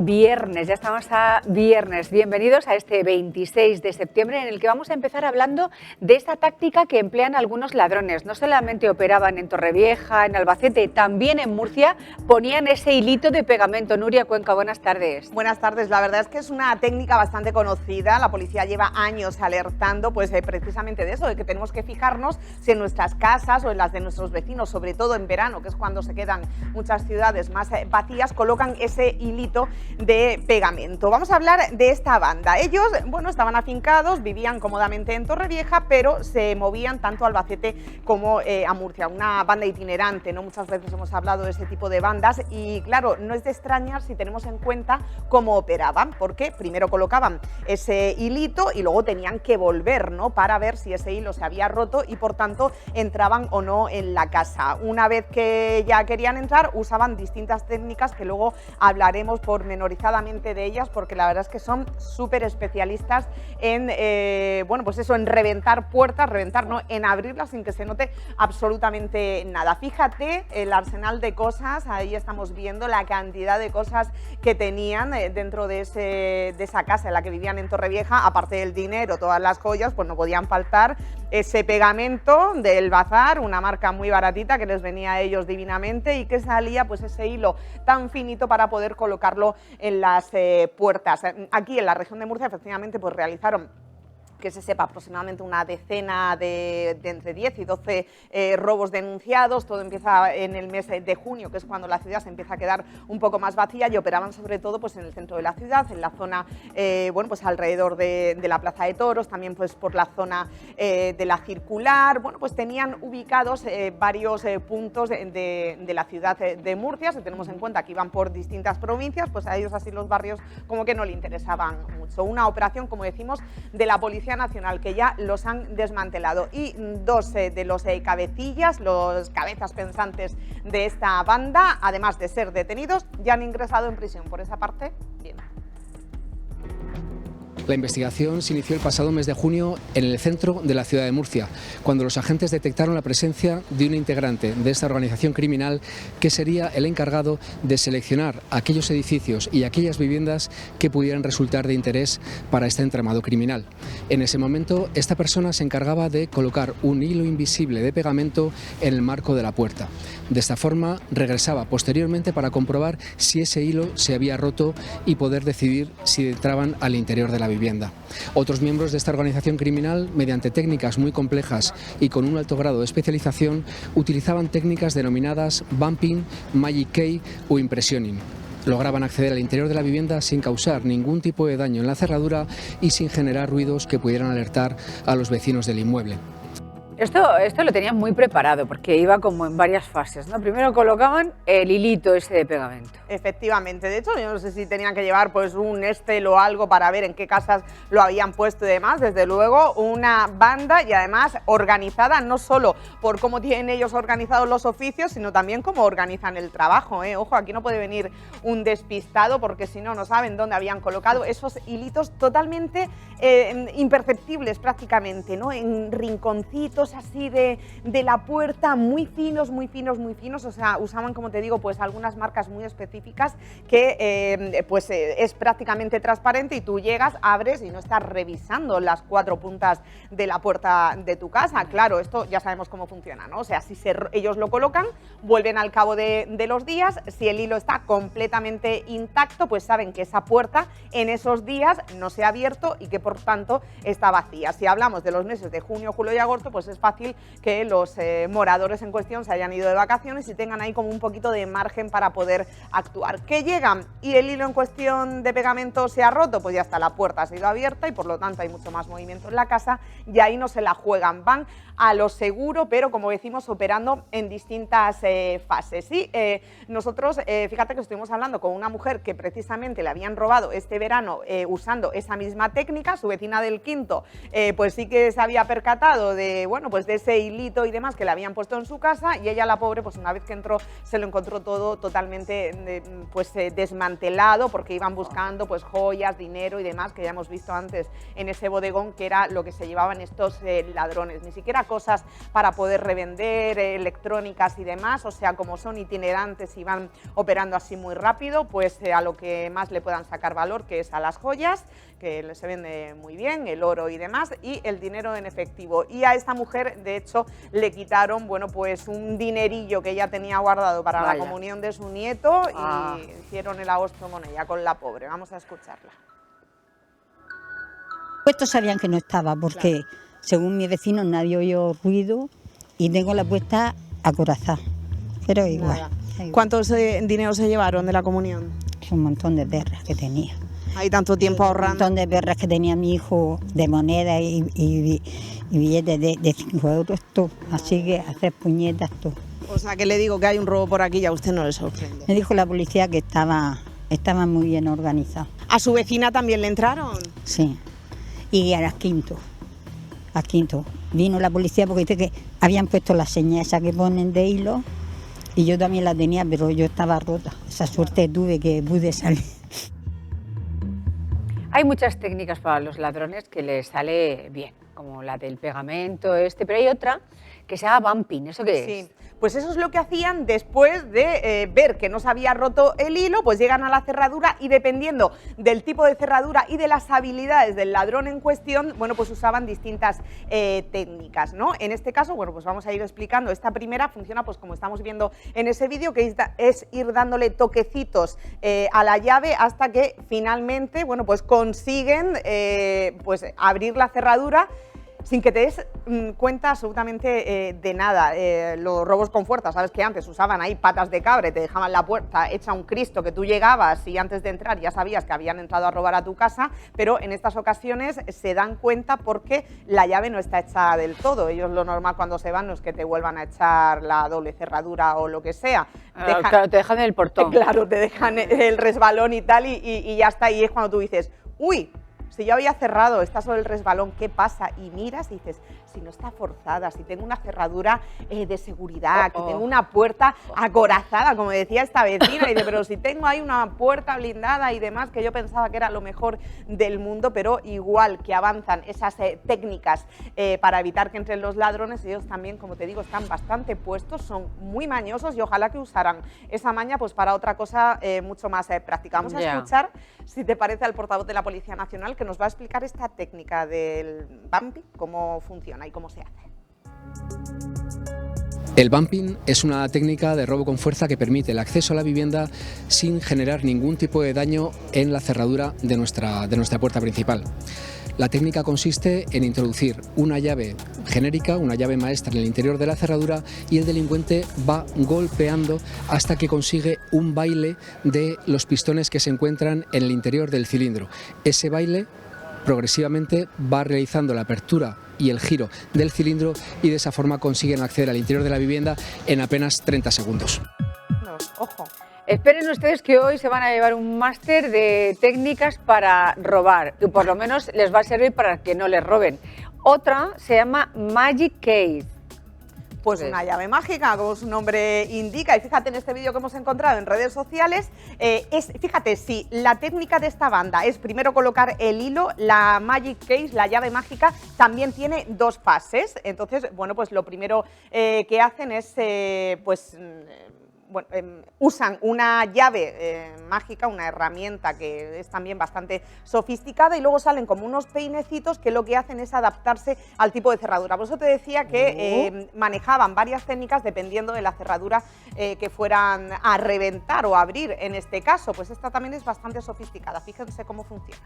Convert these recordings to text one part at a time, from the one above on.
Viernes, ya estamos a viernes. Bienvenidos a este 26 de septiembre en el que vamos a empezar hablando de esta táctica que emplean algunos ladrones. No solamente operaban en Torrevieja, en Albacete, también en Murcia ponían ese hilito de pegamento. Nuria Cuenca, buenas tardes. Buenas tardes. La verdad es que es una técnica bastante conocida. La policía lleva años alertando precisamente de eso, de que tenemos que fijarnos si en nuestras casas o en las de nuestros vecinos, sobre todo en verano, que es cuando se quedan muchas ciudades más vacías, colocan ese hilito de pegamento. Vamos a hablar de esta banda. Ellos, estaban afincados, vivían cómodamente en Torrevieja, pero se movían tanto a Albacete como a Murcia. Una banda itinerante, ¿no? Muchas veces hemos hablado de ese tipo de bandas y, claro, no es de extrañar si tenemos en cuenta cómo operaban, porque primero colocaban ese hilito y luego tenían que volver, ¿no? Para ver si ese hilo se había roto y, por tanto, entraban o no en la casa. Una vez que ya querían entrar, usaban distintas técnicas que luego hablaremos pormenorizadamente de ellas, porque la verdad es que son súper especialistas en, en reventar puertas, en abrirlas sin que se note absolutamente nada. Fíjate el arsenal de cosas, ahí estamos viendo la cantidad de cosas que tenían dentro de esa casa en la que vivían en Torrevieja. Aparte del dinero, todas las joyas, pues no podían faltar. Ese pegamento del bazar, una marca muy baratita que les venía a ellos divinamente y que salía pues ese hilo tan finito para poder colocarlo en las puertas. Aquí en la región de Murcia efectivamente pues realizaron, que se sepa, aproximadamente una decena de entre 10 y 12 robos denunciados. Todo empieza en el mes de junio, que es cuando la ciudad se empieza a quedar un poco más vacía, y operaban sobre todo pues en el centro de la ciudad, en la zona alrededor de la Plaza de Toros, también pues por la zona de la Circular. Pues tenían ubicados varios puntos de la ciudad de Murcia. Si tenemos en cuenta que iban por distintas provincias, pues a ellos así los barrios como que no le interesaban mucho. Una operación, como decimos, de la Policía Nacional, que ya los han desmantelado, y dos de los cabecillas, los cabezas pensantes de esta banda, además de ser detenidos, ya han ingresado en prisión. Por esa parte, bien. La investigación se inició el pasado mes de junio en el centro de la ciudad de Murcia, cuando los agentes detectaron la presencia de un integrante de esta organización criminal que sería el encargado de seleccionar aquellos edificios y aquellas viviendas que pudieran resultar de interés para este entramado criminal. En ese momento, esta persona se encargaba de colocar un hilo invisible de pegamento en el marco de la puerta. De esta forma, regresaba posteriormente para comprobar si ese hilo se había roto y poder decidir si entraban al interior de la vivienda. Otros miembros de esta organización criminal, mediante técnicas muy complejas y con un alto grado de especialización, utilizaban técnicas denominadas bumping, magic key o impressioning. Lograban acceder al interior de la vivienda sin causar ningún tipo de daño en la cerradura y sin generar ruidos que pudieran alertar a los vecinos del inmueble. Esto lo tenían muy preparado porque iba como en varias fases, ¿no? Primero colocaban el hilito ese de pegamento. Efectivamente, de hecho yo no sé si tenían que llevar pues un Excel o algo para ver en qué casas lo habían puesto y demás. Desde luego una banda, y además organizada no solo por cómo tienen ellos organizados los oficios, sino también cómo organizan el trabajo, ¿eh? Ojo, aquí no puede venir un despistado, porque si no, no saben dónde habían colocado esos hilitos totalmente imperceptibles prácticamente, ¿no? En rinconcitos así de la puerta, muy finos, muy finos, muy finos. O sea, usaban, como te digo, pues algunas marcas muy específicas que es prácticamente transparente, y tú llegas, abres y no estás revisando las cuatro puntas de la puerta de tu casa. Claro, esto ya sabemos cómo funciona, ¿no? O sea, si ellos lo colocan, vuelven al cabo de los días. Si el hilo está completamente intacto, pues saben que esa puerta en esos días no se ha abierto y que por tanto está vacía. Si hablamos de los meses de junio, julio y agosto, pues es fácil que los moradores en cuestión se hayan ido de vacaciones y tengan ahí como un poquito de margen para poder actuar. Que llegan y el hilo en cuestión de pegamento se ha roto, pues ya está, la puerta ha sido abierta y por lo tanto hay mucho más movimiento en la casa, y ahí no se la juegan, van a lo seguro, pero como decimos, operando en distintas fases. Sí, nosotros, fíjate que estuvimos hablando con una mujer que precisamente le habían robado este verano usando esa misma técnica. Su vecina del quinto pues sí que se había percatado de, pues de ese hilito y demás que le habían puesto en su casa, y ella, la pobre, pues una vez que entró se lo encontró todo totalmente desmantelado, porque iban buscando pues joyas, dinero y demás, que ya hemos visto antes en ese bodegón, que era lo que se llevaban estos ladrones. Ni siquiera cosas para poder revender, electrónicas y demás, o sea, como son itinerantes y van operando así muy rápido, pues a lo que más le puedan sacar valor, que es a las joyas, que se vende muy bien, el oro y demás, y el dinero en efectivo. Y a esta mujer, de hecho, le quitaron, bueno, pues un dinerillo que ella tenía guardado para la comunión de su nieto y hicieron el agosto con ella, con la pobre. Vamos a escucharla. Estos sabían que no estaba, porque según mis vecinos nadie oyó ruido y tengo la puesta acorazada, pero igual. ¿Cuántos dinero se llevaron de la comunión? Es un montón de perras que tenía. Hay tanto tiempo ahorrando. Un montón de perras que tenía mi hijo, de moneda y billetes de 5 euros, todo. Así que hacer puñetas, todo. O sea, que le digo que hay un robo por aquí y a usted no le sorprende. Me dijo la policía que estaba muy bien organizado. ¿A su vecina también le entraron? Sí, y a las Quinto. Vino la policía porque dice que habían puesto la señal esa que ponen de hilo y yo también la tenía, pero yo estaba rota. Esa suerte tuve que pude salir. Hay muchas técnicas para los ladrones que les sale bien, como la del pegamento pero hay otra que se llama bumping. ¿Eso qué es? Pues eso es lo que hacían después de ver que no se había roto el hilo, pues llegan a la cerradura y dependiendo del tipo de cerradura y de las habilidades del ladrón en cuestión, bueno, pues usaban distintas técnicas, ¿no? En este caso, bueno, pues vamos a ir explicando. Esta primera funciona pues como estamos viendo en ese vídeo, que es ir dándole toquecitos a la llave hasta que finalmente, bueno, pues consiguen pues abrir la cerradura sin que te des cuenta absolutamente de nada. Los robos con fuerza, sabes que antes usaban ahí patas de cabra, te dejaban la puerta hecha un Cristo, que tú llegabas y antes de entrar ya sabías que habían entrado a robar a tu casa, pero en estas ocasiones se dan cuenta porque la llave no está hecha del todo. Ellos lo normal cuando se van no es que te vuelvan a echar la doble cerradura o lo que sea. Claro, te dejan el portón. Claro, te dejan el resbalón y tal y ya está. Y es cuando tú dices, uy, si yo había cerrado, está sobre el resbalón, ¿qué pasa? Y miras y dices, si no está forzada, si tengo una cerradura de seguridad, que tengo una puerta acorazada, como decía esta vecina, y dice, pero si tengo ahí una puerta blindada y demás, que yo pensaba que era lo mejor del mundo, pero igual que avanzan esas técnicas para evitar que entren los ladrones, ellos también, como te digo, están bastante puestos, son muy mañosos y ojalá que usaran esa maña pues para otra cosa mucho más práctica. Vamos a escuchar, si te parece, al portavoz de la Policía Nacional, que nos va a explicar esta técnica del bumping, cómo funciona y cómo se hace. El bumping es una técnica de robo con fuerza que permite el acceso a la vivienda sin generar ningún tipo de daño en la cerradura de nuestra puerta principal. La técnica consiste en introducir una llave genérica, una llave maestra en el interior de la cerradura y el delincuente va golpeando hasta que consigue un baile de los pistones que se encuentran en el interior del cilindro. Ese baile progresivamente va realizando la apertura y el giro del cilindro y de esa forma consiguen acceder al interior de la vivienda en apenas 30 segundos. Ojo. Esperen ustedes que hoy se van a llevar un máster de técnicas para robar y por lo menos les va a servir para que no les roben. Otra se llama Magic Key. Pues una llave mágica, como su nombre indica, y fíjate en este vídeo que hemos encontrado en redes sociales, fíjate, si la técnica de esta banda es primero colocar el hilo, la Magic Case, la llave mágica, también tiene dos pases. Entonces, bueno, pues lo primero que hacen es, usan una llave mágica, una herramienta que es también bastante sofisticada y luego salen como unos peinecitos que lo que hacen es adaptarse al tipo de cerradura. Por eso te decía que manejaban varias técnicas dependiendo de la cerradura que fueran a reventar o a abrir en este caso. Pues esta también es bastante sofisticada, fíjense cómo funciona.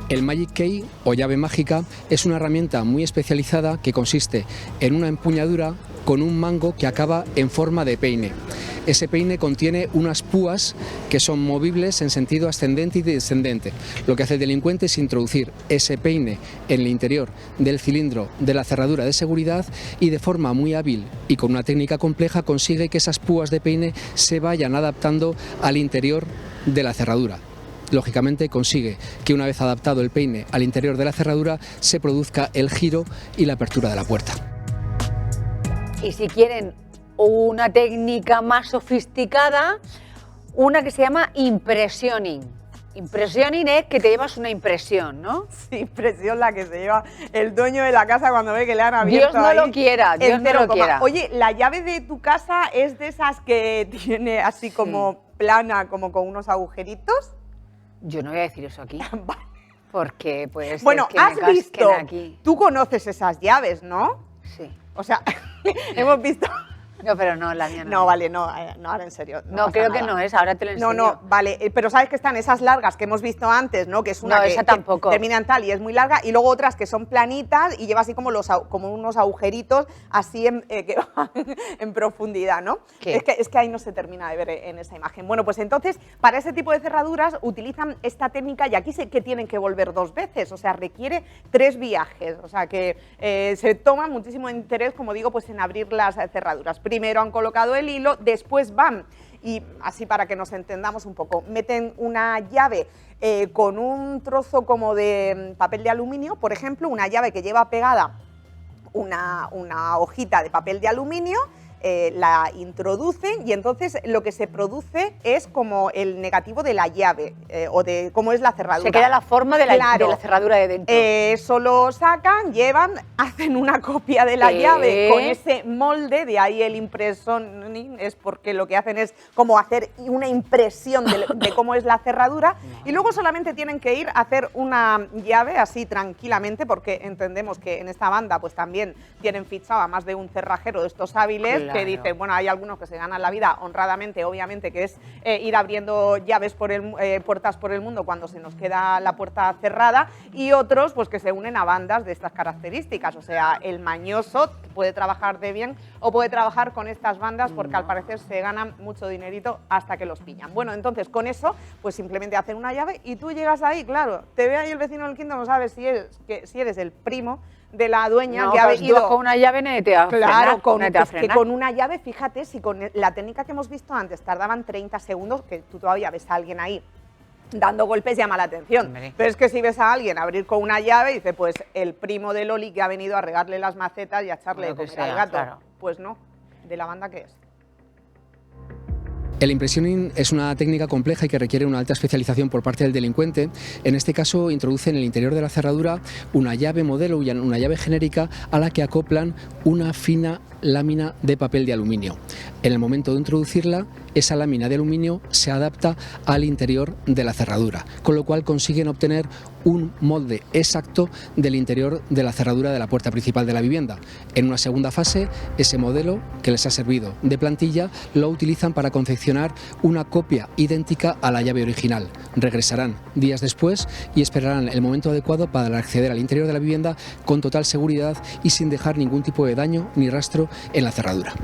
El Magic Key o llave mágica es una herramienta muy especializada que consiste en una empuñadura con un mango que acaba en forma de peine. Ese peine contiene unas púas que son movibles en sentido ascendente y descendente. Lo que hace el delincuente es introducir ese peine en el interior del cilindro de la cerradura de seguridad y de forma muy hábil y con una técnica compleja consigue que esas púas de peine se vayan adaptando al interior de la cerradura. Lógicamente consigue que una vez adaptado el peine al interior de la cerradura se produzca el giro y la apertura de la puerta. Y si quieren una técnica más sofisticada, una que se llama impressioning. Impressioning es que te llevas una impresión, ¿no? Sí, impresión la que se lleva el dueño de la casa cuando ve que le han abierto. Dios no ahí lo quiera, Dios no lo quiera. Oye, ¿la llave de tu casa es de esas que tiene así como plana, como con unos agujeritos? Yo no voy a decir eso aquí. Vale. Porque pues Bueno, que me has visto, casquen aquí. tú conoces esas llaves, ¿no? Sí. O sea, hemos visto... No, pero no, la mía no. No, vale, no, ahora en serio. No, pasa creo que nada. no es, ahora te lo enseño. No, vale, pero sabes que están esas largas que hemos visto antes, ¿no? Que es una No, que, esa tampoco. que termina en tal y es muy larga, y luego otras que son planitas y lleva así como, como unos agujeritos así que van en profundidad, ¿no? ¿Qué? Es que ahí no se termina de ver en esa imagen. Bueno, pues entonces, para ese tipo de cerraduras utilizan esta técnica y aquí sé que tienen que volver 2 veces, o sea, requiere 3 viajes, o sea, que se toma muchísimo interés, como digo, pues en abrir las cerraduras. Primero han colocado el hilo, después van, y así para que nos entendamos un poco, meten una llave con un trozo como de papel de aluminio, por ejemplo, una llave que lleva pegada una hojita de papel de aluminio, la introducen y entonces lo que se produce es como el negativo de la llave o de cómo es la cerradura. Se queda la forma de la, Claro. de la cerradura de dentro. Eso lo sacan, llevan, hacen una copia de la llave con ese molde, de ahí el impressioning, es porque lo que hacen es como hacer una impresión de cómo es la cerradura y luego solamente tienen que ir a hacer una llave así tranquilamente porque entendemos que en esta banda pues también tienen fichado a más de un cerrajero de estos hábiles. Claro. Que dicen, bueno, hay algunos que se ganan la vida honradamente, obviamente, que es ir abriendo llaves puertas por el mundo cuando se nos queda la puerta cerrada, y otros pues que se unen a bandas de estas características, o sea, el mañoso puede trabajar de bien o puede trabajar con estas bandas porque al parecer se ganan mucho dinerito hasta que los pillan. Bueno, entonces con eso pues simplemente hacen una llave y tú llegas ahí, claro, te ve ahí el vecino del quinto, no sabes si eres el primo de la dueña No, que ha pues ido... tú con una llave no te va a frenar, Claro, no te va a es que frenar. con una llave, fíjate, si con la técnica que hemos visto antes tardaban 30 segundos, que tú todavía ves a alguien ahí dando golpes, llama la atención. Hombre. Pero es que si ves a alguien abrir con una llave, dice, pues el primo de Loli que ha venido a regarle las macetas y a echarle de Lo que comer al sea, gato. claro. Pues no, de la banda que es. El impressioning es una técnica compleja y que requiere una alta especialización por parte del delincuente. En este caso, introducen en el interior de la cerradura una llave modelo, una llave genérica a la que acoplan una fina lámina de papel de aluminio. En el momento de introducirla, esa lámina de aluminio se adapta al interior de la cerradura, con lo cual consiguen obtener un molde exacto del interior de la cerradura de la puerta principal de la vivienda. En una segunda fase, ese modelo que les ha servido de plantilla lo utilizan para confeccionar una copia idéntica a la llave original. Regresarán días después y esperarán el momento adecuado para acceder al interior de la vivienda con total seguridad y sin dejar ningún tipo de daño ni rastro en la cerradura.